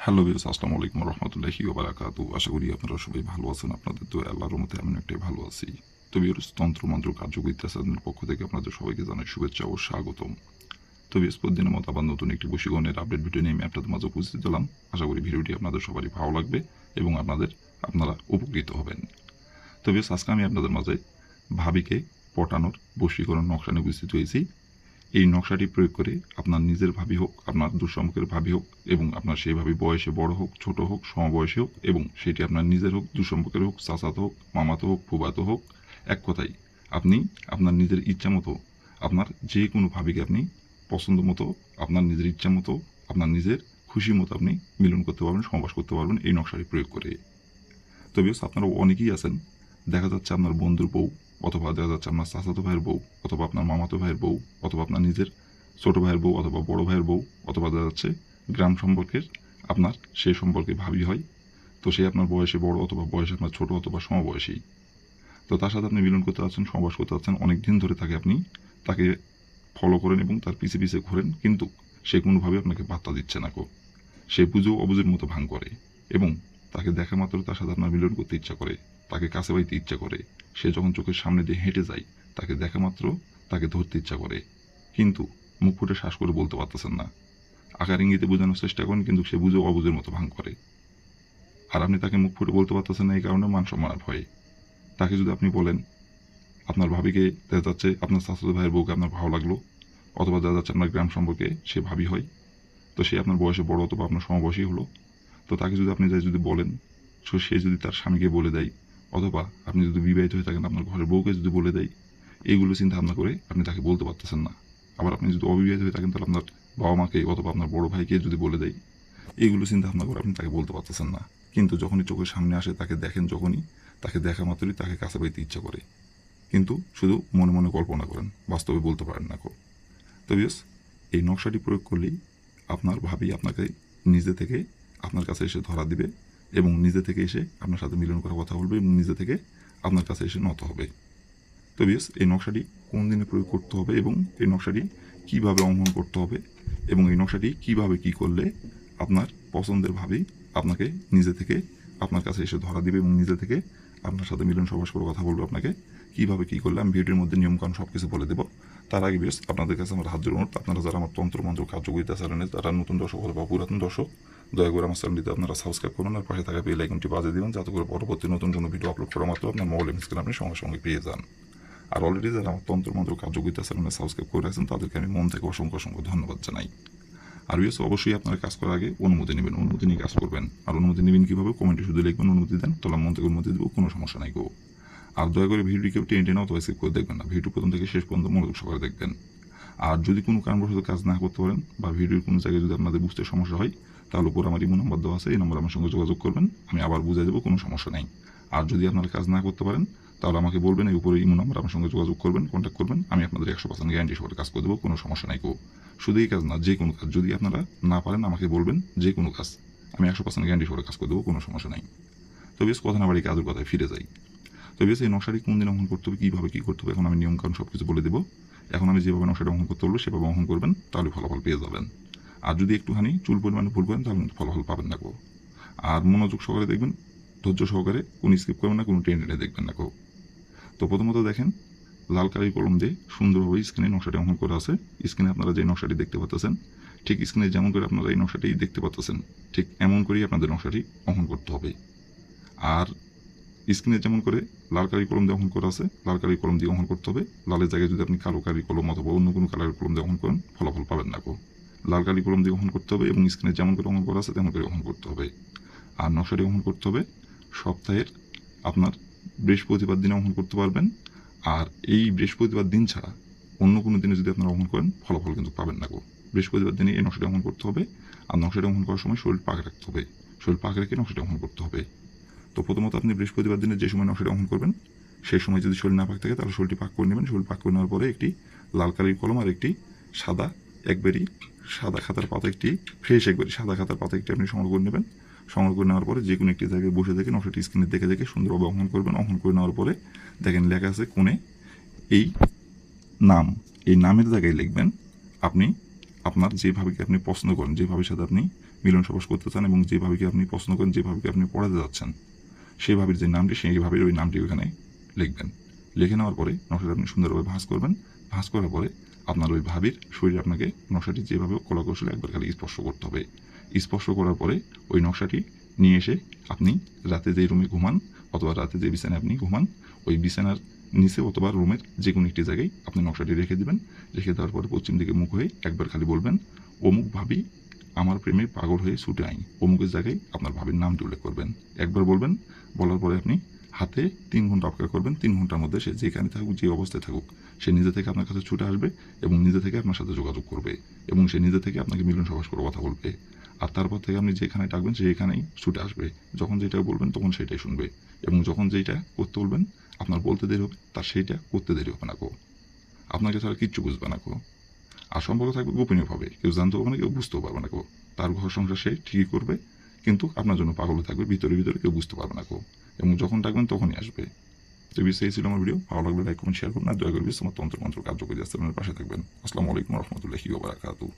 Hello viewers, আসসালামু আলাইকুম রহমতুল্লাহি ওয়া বারাকাতুহু। আশা করি আপনারা সবাই ভালো আছেন। আপনাদের তো আল্লাহর রহমতে আমি একটাই ভালো আছি। তো ভিউয়ার্স, তন্ত্রমন্ত্র কার্যবিদ্যা চ্যানেলের পক্ষ থেকে আপনাদের সবাইকে জানাই শুভেচ্ছা ও স্বাগতম। তো ভিউয়ার্স, প্রতিদিনের মতো আবার নতুন একটি বশীকরণের আপডেট ভিডিও নিয়ে আমি আপনাদের মাঝে উপস্থিত হলাম। আশা করি ভিডিওটি আপনাদের সবারই ভালো লাগবে এবং আপনারা উপকৃত হবেন। তো ভিউয়ার্স, আজকে আমি আপনাদের মাঝে ভাবিকে পটানোর বশীকরণ নকশা নিয়ে উপস্থিত হয়েছি। এই নকশাটি প্রয়োগ করে আপনার নিজের ভাবি হোক, আপনার দুঃসম্পর্কের ভাবি হোক এবং আপনার সেই ভাবি বয়সে বড় হোক, ছোট হোক, সমবয়সী হোক এবং সেটি আপনার নিজের হোক, দুঃসম্পর্কের হোক, চাচাতো হোক, মামাতো হোক, ফুফাতো হোক, এক কথায় আপনি আপনার নিজের ইচ্ছা মতো আপনার যে কোনো ভাবিকে আপনি পছন্দ মতো, আপনার নিজের ইচ্ছা মতো, আপনার নিজের খুশি মতো আপনি মিলন করতে পারবেন, সমাবাস করতে পারবেন এই নকশাটি প্রয়োগ করে। তবে আপনারা অনেকেই আছেন, দেখা যাচ্ছে আপনার বন্ধুর বউ, অথবা দেখা যাচ্ছে আপনার চাচাতো ভাইয়ের বউ, অথবা আপনার মামাতো ভাইয়ের বউ, অথবা আপনার নিজের ছোট ভাইয়ের বউ, অথবা বড় ভাইয়ের বউ, অথবা দেখা যাচ্ছে গ্রাম সম্পর্কের আপনার সেই সম্পর্কে ভাবি হয়। তো সে আপনার বয়সে বড়, অথবা বয়সে আপনার ছোট, অথবা সমবয়সী। তো তার সাথে আপনি মিলন করতে পারছেন, সহবাস করতে পারছেন, অনেক দিন ধরে তাকে ফলো করেন এবং তার পিছে পিছে ঘোরেন, কিন্তু সে কোনোভাবে আপনাকে বার্তা দিচ্ছে না কো। সে বুঝেও অবুঝের মতো ভান করে এবং তাকে দেখা মাত্র তার সাথে আপনার মিলন করতে ইচ্ছা করে, তাকে কাছে পাইতে ইচ্ছা করে। সে যখন চোখের সামনে দিয়ে হেঁটে যায়, তাকে দেখা মাত্র তাকে ধরতে ইচ্ছা করে, কিন্তু মুখ ফুটে শ্বাস করে বলতে পারতেছেন না। আকার ইঙ্গিতে বোঝানোর চেষ্টা করেন, কিন্তু সে বুঝেও অবুঝের মতো ভান করে। আর আপনি তাকে মুখ ফুটে বলতে পারতেছেন না এই কারণে মান সম্মানের ভয়ে। তাকে যদি আপনি বলেন আপনার ভাবিকে, দেখা যাচ্ছে আপনার চাচাতো ভাইয়ের বউকে আপনার ভালো লাগলো, অথবা দেখা যাচ্ছে আপনার গ্রাম সম্পর্কে সে ভাবি হয়, তো সে আপনার বয়সে বড় অথবা আপনার সমবয়সী হলো, তো তাকে যদি আপনি যাই যদি বলেন, সো সে যদি তার স্বামীকে বলে দেয়, অথবা আপনি যদি বিবাহিত হয়ে থাকেন আপনার ঘরের বউকে যদি বলে দেয়, এইগুলো চিন্তা ভাবনা করে আপনি তাকে বলতে পারতেছেন না। আবার আপনি যদি অবিবাহিত হয়ে থাকেন তাহলে আপনার বাবা মাকে অথবা আপনার বড় ভাইকে যদি বলে দেয়, এইগুলো চিন্তা ভাবনা করে আপনি তাকে বলতে পারতেছেন না। কিন্তু যখনই চোখের সামনে আসে, তাকে দেখেন যখনই, তাকে দেখা মাত্রই তাকে কাছে পাইতে ইচ্ছা করে, কিন্তু শুধু মনে মনে কল্পনা করেন, বাস্তবে বলতে পারেন না। তো বিয়স, এই নকশাটি প্রয়োগ করলেই আপনার ভাবি আপনাকে নিজে থেকে আপনার কাছে এসে ধরা দিবে এবং নিজে থেকে এসে আপনার সাথে মিলন করার কথা বলবে এবং নিজে থেকে আপনার কাছে এসে নত হবে। তো বিয়স, এই নকশাটি কোন দিনে প্রয়োগ করতে হবে এবং এই নকশাটি কিভাবে অঙ্কন করতে হবে এবং এই নকশাটি কিভাবে কি করলে আপনার পছন্দের ভাবি আপনাকে নিজে থেকে আপনার কাছে এসে ধরা দিবে এবং নিজে থেকে আপনার সাথে মিলন সবাস করে কথা বলবে, আপনাকে কিভাবে কি করলে আমি ভিডিওর মধ্যে নিয়মকানুন সব কিছু বলে দেবো। তার আগে বেশ আপনাদের কাছে আমার হাত জোড় অনুরোধ, আপনারা যারা আমার তন্ত্রমন্ত্র কার্যকরিতা চ্যানেলে যারা নতুন দর্শক অথবা পুরাতন দর্শক, দয়া করে আমার চ্যানেলটিতে আপনারা সাবস্ক্রাইব করুন আর পাশে থাকা বেল আইকনটি বাজিয়ে দিবেন, যাতে করে পরবর্তী নতুন কোনো ভিডিও আপলোড করা মাত্র আপনার মোবাইলের স্ক্রিনে আপনি সঙ্গে সঙ্গে পেয়ে যান। আর অলরেডি যারা আমার তন্ত্রমন্ত্র কার্যকরিতা চ্যানেলে সাবস্ক্রাইব করে রাখছেন তাদেরকে আমি মন থেকে অসংখ্য অসংখ্য ধন্যবাদ জানাই। আর ইয়েস, অবশ্যই আপনারা কাজ করার আগে অনুমতি নেবেন, অনুমতি নিয়ে কাজ করবেন। আর অনুমতি নেবেন কীভাবে? কমেন্টে শুধু লিখবেন অনুমতি দেন, তাহলে মন থেকে অনুমতি দেবো, কোনো সমস্যা নাই গো। আর দয়া করে ভিডিওটি কেউ টেনে টেনে অথবা স্কিপ করে দেখবেন না, ভিডিও প্রথম থেকে শেষ পর্যন্ত মনোযোগ সহকারে দেখবেন। আর যদি কোনো কারণবশত কাজ না করতে পারেন বা ভিডিওর কোনো জায়গায় যদি আপনাদের বুঝতে সমস্যা হয়, তাহলে উপর আমার ইমো নাম্বার দেওয়া আছে, এই নম্বরে আমার সঙ্গে যোগাযোগ করবেন, আমি আবার বুঝিয়ে দেবো, কোনো সমস্যা নেই। আর যদি আপনারা কাজ না করতে পারেন তাহলে আমাকে বলবেন, এই উপরে ইমো নাম্বার আমার সঙ্গে যোগাযোগ করবেন, কন্ট্যাক্ট করবেন, আমি আপনাদের 100% গ্যারান্টি সহকারে কাজ করে দেবো, কোনো সমস্যা নাই গো। শুধু এই কাজ না, যে কোনো কাজ যদি আপনারা না পারেন আমাকে বলবেন, যে কোনো কাজ আমি 100% গ্যারান্টি সহকারে কাজ করে দেবো, কোনো সমস্যা নাই। তো বেশ, কথা না বাড়ি কাজের কথায় ফিরে যাই। তো বেশ, এই নকশাটি কোন দিন অঙ্কন করতে হবে, কীভাবে কী করতে হবে, এখন আমি নিয়মকানুন সব কিছু বলে দেবো। এখন আমি যেভাবে নকশাটা অঙ্কন করতে বলবো সেভাবে অঙ্কন করবেন, তাহলে ফলাফল পেয়ে যাবেন। আর যদি একটুখানি চুল পরিমাণে ভুল করেন তাহলে কিন্তু ফলাফল পাবেন না গো। আর মনোযোগ সহকারে দেখবেন, ধৈর্য সহকারে, কোনো স্কিপ করবেন না, কোনো টেনে টেনে দেখবেন না গো। তো প্রথমত দেখেন, লাল কালির কলম দিয়ে সুন্দরভাবে স্ক্রিনে নকশাটি অঙ্কন করা আছে। স্ক্রিনে আপনারা যে নকশাটি দেখতে পাচ্ছেন, ঠিক স্ক্রিনে যেমন করে আপনারা এই নকশাটি দেখতে পাচ্ছেন, ঠিক এমন করেই আপনাদের নকশাটি অঙ্কন করতে হবে। আর স্ক্রিনে যেমন করে লাল কালি কলম দিয়ে অঙ্কন করা আছে, লাল কালি কলম দিয়ে অঙ্কন করতে হবে। লালের জায়গায় যদি আপনি কালো কালি কলম অথবা অন্য কোনো কালারের কলম দিয়ে অঙ্কন করেন, ফলাফল পাবেন না গো। লাল কালি কলম দিয়ে অঙ্কন করতে হবে এবং স্ক্রিনে যেমন করে অঙ্কন করা আছে তেমন করে অঙ্কন করতে হবে। আর নকশাটি অঙ্কন করতে হবে সপ্তাহের আপনার বৃহস্পতিবার দিনে অঙ্কন করতে পারবেন। আর এই বৃহস্পতিবার দিন ছাড়া অন্য কোনো দিনে যদি আপনারা অঙ্কন করেন, ফলাফল কিন্তু পাবেন না গো। বৃহস্পতিবার দিনে এই নকশাটি অঙ্কন করতে হবে। আর নকশাটি অঙ্কন করার সময় শরীর পাক রাখতে হবে, শরীর পাক রেখে নকশাটি অঙ্কন করতে হবে। তো প্রথমত আপনি বৃহস্পতিবার দিনে যে সময় নকশাটি অঙ্কন করবেন, সেই সময় যদি শরীর না পাক থাকে তাহলে শরীরটি পাক করে নেবেন। শরীর পাক করে নেওয়ার পরে একটি লাল কালির কলম আর একটি সাদা, একবারই সাদা খাতার পাতা, একটি ফ্রেশ একবারই সাদা খাতার পাতা একটি আপনি সংগ্রহ করে নেবেন। সংগ্রহ করে নেওয়ার পরে যে কোনো একটি জায়গায় বসে থেকে নকশাটি স্ক্রিনে দেখে দেখে সুন্দরভাবে অঙ্কন করবেন। অঙ্কন করে নেওয়ার পরে দেখেন লেখা আছে কোণে এই নাম, এই নামের জায়গায় লিখবেন আপনি আপনার যে ভাবিকে আপনি পছন্দ করেন, যে ভাবির সাথে আপনি মিলন সবাস করতে চান এবং যে ভাবিকে আপনি পছন্দ করেন, যে ভাবিকে আপনি পড়াতে যাচ্ছেন, সেই ভাবির যে নামটি, সেই ভাবির ওই নামটি ওখানে লিখবেন। লিখে নেওয়ার পরে নকশাটা আপনি সুন্দরভাবে ভাঁজ করবেন। ভাঁজ করার পরে আপনার ওই ভাবির শরীরে আপনাকে নকশাটি যেভাবে কলাকৌশলে একবার খালি স্পর্শ করতে হবে। স্পর্শ করার পরে ওই নকশাটি নিয়ে এসে আপনি রাতে যে রুমে ঘুমান অথবা রাতে যে বিছানায় আপনি ঘুমান, ওই বিছানার নিচে অথবা রুমের যে কোনো একটি জায়গায় আপনি নকশাটি রেখে দিবেন। রেখে দেওয়ার পরে পশ্চিম দিকে মুখ হয়ে একবার খালি বলবেন, অমুক ভাবি আমার প্রেমে পাগল হয়ে ছুটে আই। অমুকের জায়গায় আপনার ভাবির নামটি উল্লেখ করবেন। একবার বলবেন, বলার পরে আপনি হাতে 3 ঘন্টা অপেক্ষা করবেন। 3 ঘন্টার মধ্যে সে যেখানে থাকুক, যে অবস্থায় থাকুক, সে নিজে থেকে আপনার কাছে ছুটে আসবে এবং নিজে থেকে আপনার সাথে যোগাযোগ করবে এবং সে নিজে থেকে আপনাকে মিলন সবাস করে কথা বলবে। আর তারপর থেকে আপনি যেখানে ডাকবেন সেইখানেই ছুটে আসবে। যখন যেটা বলবেন তখন সেটাই শুনবে এবং যখন যেটা করতে বলবেন আপনার বলতে দেরি হবে, তার সেইটা করতে দেরি হবে না গো। আপনাকে ছাড়া কিচ্ছু বুঝবে না গো। আর সম্পর্ক থাকবে গোপনীয়ভাবে, কেউ জানতে পারবে না, কেউ বুঝতেও পারবে না গো। তার ঘর সংসার সে ঠিকই করবে, কিন্তু আপনার জন্য পাগল থাকবে ভিতরে ভিতরে, কেউ বুঝতে পারবে না গো। এবং যখন ডাকবেন তখনই আসবে। তো এই ছিল আমার ভিডিও। ভালো লাগলে লাইক কমেন্ট শেয়ার করুন আর দয়া করে তোমার তন্ত্র মন্ত্র কার্যকরী আসতে পাশে থাকবেন। আসসালামু আলাইকুম রহমতুল্লাহি ওয়া বারাকাতুহু।